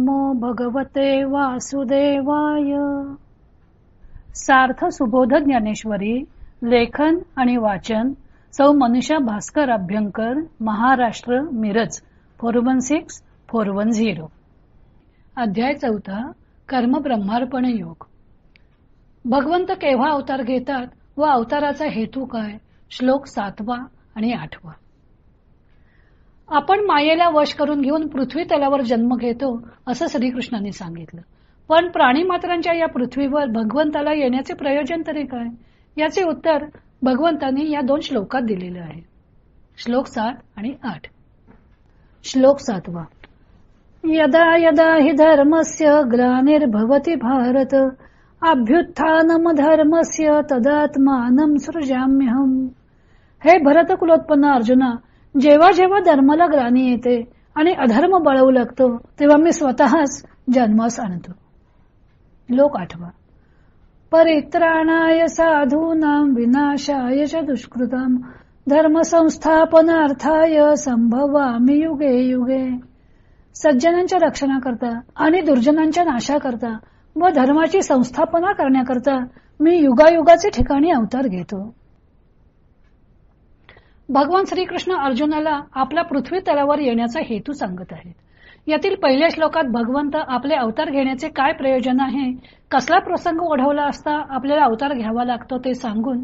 नमो भगवते वासुदेवाय. सार्थ सुबोध ज्ञानेश्वरी. लेखन आणि वाचन सौ मनीषा भास्कर अभ्यंकर, महाराष्ट्र, मिरज 416410. अध्याय 4. कर्म ब्रह्मार्पण योग. भगवंत केव्हा अवतार घेतात व अवताराचा हेतू काय? श्लोक 7 आणि 8. आपण मायेला वश करून घेऊन पृथ्वी तलावर जन्म घेतो असं श्रीकृष्णांनी सांगितलं. पण प्राणी मात्रांच्या या पृथ्वीवर भगवंताला येण्याचे प्रयोजन तरी काय? याचे उत्तर भगवंतांनी या 2 श्लोकात दिलेले आहे. श्लोक 7 आणि 8. श्लोक 7. यदा यदा हि धर्मस्य ग्लानिर्भवति भारत अभ्युत्थानम धर्मस्य तदात्मानं सृजाम्यहम्. हे भरतकुलोत्पन्न अर्जुना, जेव्हा जेव्हा धर्माला ग्लानी येते आणि अधर्म बळवू लागतो तेव्हा मी स्वतःच जन्मास आणतो. श्लोक 8. परित्राणाय साधूनां विनाशाय च दुष्कृतां धर्म संस्थापनार्थाय संभवामि युगे युगे. सज्जनांच्या रक्षणाकरता आणि दुर्जनांच्या नाशाकरता व धर्माची संस्थापना करण्याकरता मी युगायुगाचे ठिकाणी अवतार घेतो. भगवान श्रीकृष्ण अर्जुनाला आपला पृथ्वी तलावर येण्याचा हेतू सांगत आहेत. यातील पहिल्या श्लोकात भगवंत आपले अवतार घेण्याचे काय प्रयोजन आहे, कसला प्रसंग ओढवला असता आपल्याला अवतार घ्यावा लागतो ते सांगून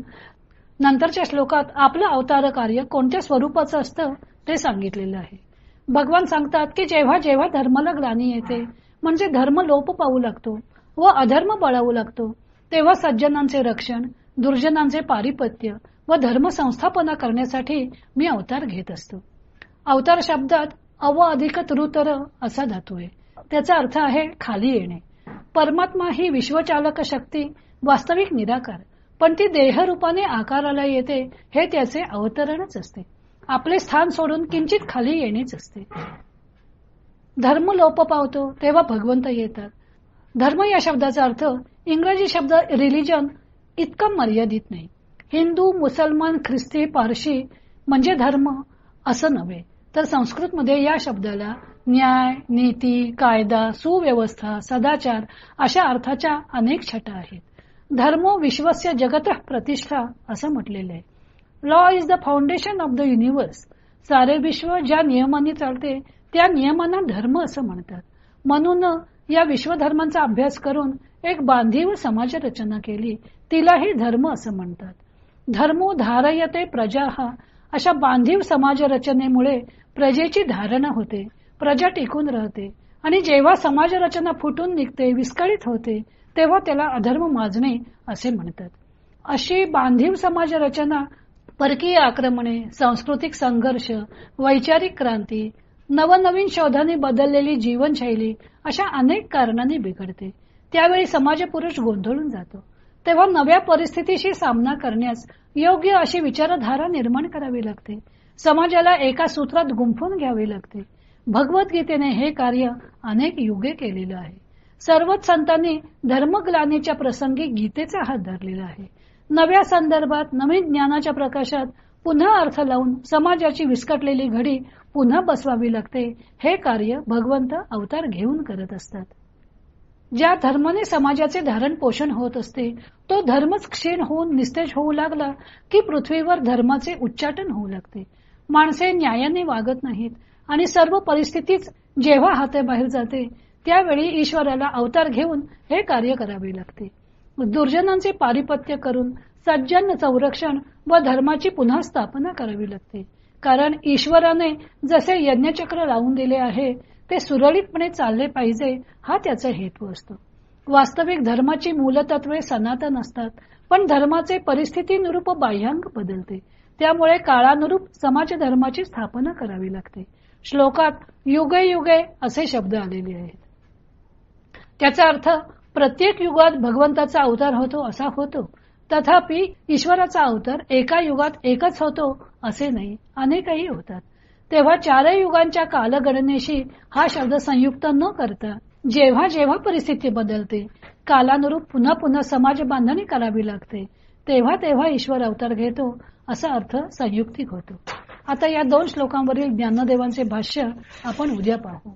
नंतरच्या श्लोकात आपलं अवतार कार्य कोणत्या स्वरूपाचं असतं ते सांगितलेलं आहे. भगवान सांगतात की जेव्हा जेव्हा धर्माला ग्लानी येते म्हणजे धर्म लोप पावू लागतो व अधर्म बळावू लागतो तेव्हा सज्जनांचे रक्षण, दुर्जनांचे पारिपत्य व धर्म संस्थापना करण्यासाठी मी अवतार घेत असतो. अवतार शब्दात अव अधिक तरुतर असा धातू आहे. त्याचा अर्थ आहे खाली येणे. परमात्मा ही विश्वचालक शक्ती वास्तविक निराकार, पण ती देहरूपाने आकाराला येते हे त्याचे अवतरणच असते. आपले स्थान सोडून किंचित खाली येणेच असते. धर्म लोप पावतो तेव्हा भगवंत येतात. धर्म या शब्दाचा अर्थ इंग्रजी शब्द रिलिजन इतका मर्यादित नाही. हिंदू, मुसलमान, ख्रिस्ती, पारशी म्हणजे धर्म असं नव्हे, तर संस्कृत मध्ये या शब्दाला न्याय, नीती, कायदा, सुव्यवस्था, सदाचार अशा अर्थाच्या अनेक छटा आहेत. धर्म विश्वस्य जगतः प्रतिष्ठा असं म्हटलेलं आहे. Law is the foundation of the universe. सारे विश्व ज्या नियमांनी चालते त्या नियमांना धर्म असं म्हणतात. म्हणून या विश्वधर्मांचा अभ्यास करून एक बांधीव समाज रचना केली, तिलाही धर्म असं म्हणतात. धर्मो धारयते प्रजा अशा बांधीव समाज रचनेमुळे प्रजेची धारणा होते, प्रजा टिकून राहते आणि जेव्हा समाज रचना फुटून निघते, विस्कळीत होते तेव्हा त्याला अधर्म माजणे असे म्हणतात. अशी बांधीव समाज रचना परकीय आक्रमणे, सांस्कृतिक संघर्ष, वैचारिक क्रांती, नवनवीन शोधाने बदललेली जीवनशैली अशा अनेक कारणांनी बिघडते. त्यावेळी समाजपुरुष गोंधळून जातो. तेव्हा नव्या परिस्थितीशी सामना करण्यास योग्य अशी विचारधारा निर्माण करावी लागते. समाजाला एका सूत्रात गुंफून घ्यावे लागते. भगवद्गीतेने हे कार्य अनेक युगे केलेलं आहे. सर्वच संतांनी धर्मग्लानीच्या प्रसंगी गीतेचा हात धरलेला आहे. नव्या संदर्भात नवीन ज्ञानाच्या प्रकाशात पुन्हा अर्थ लावून समाजाची विस्कटलेली घडी पुन्हा बसवावी लागते. हे कार्य भगवंत अवतार घेऊन करत असतात. ज्या धर्माने समाजाचे धारण पोषण होत असते तो धर्मच क्षीण होऊन निस्तेज होऊ लागला की पृथ्वीवर धर्माचे उच्चाटन होऊ लागते. माणसे न्यायाने वागत नाहीत आणि सर्व परिस्थितीच जेव्हा हाताबाहेर जाते त्यावेळी ईश्वराला अवतार घेऊन हे कार्य करावे लागते. दुर्जनांचे पारिपत्य करून सज्जन संरक्षण व धर्माची पुन्हा स्थापना करावी लागते. कारण ईश्वराने जसे यज्ञचक्र लावून दिले आहे ते सुरळीतपणे चालले पाहिजे हा त्याचा हेतू असतो. वास्तविक धर्माची मूलतत्वे सनातन असतात, पण धर्माचे परिस्थितीनुरूप बाह्यांग बदलते. त्यामुळे काळानुरूप समाज धर्माची स्थापना करावी लागते. श्लोकात युगे युगे असे शब्द आलेले आहेत. त्याचा अर्थ प्रत्येक युगात भगवंताचा अवतार होतो असा होतो. तथापि ईश्वराचा अवतार एका युगात एकच होतो असे नाही, अनेकही होतात. तेव्हा 4 युगांच्या कालगणनेशी हा शब्द संयुक्त न करता जेव्हा जेव्हा परिस्थिती बदलते, कालानुरूप पुन्हा पुन्हा समाज बांधणी करावी लागते, तेव्हा तेव्हा ईश्वर अवतार घेतो असा अर्थ संयुक्तिक होतो. आता या 2 श्लोकांवरील ज्ञानदेवांचे भाष्य आपण उद्या पाहू.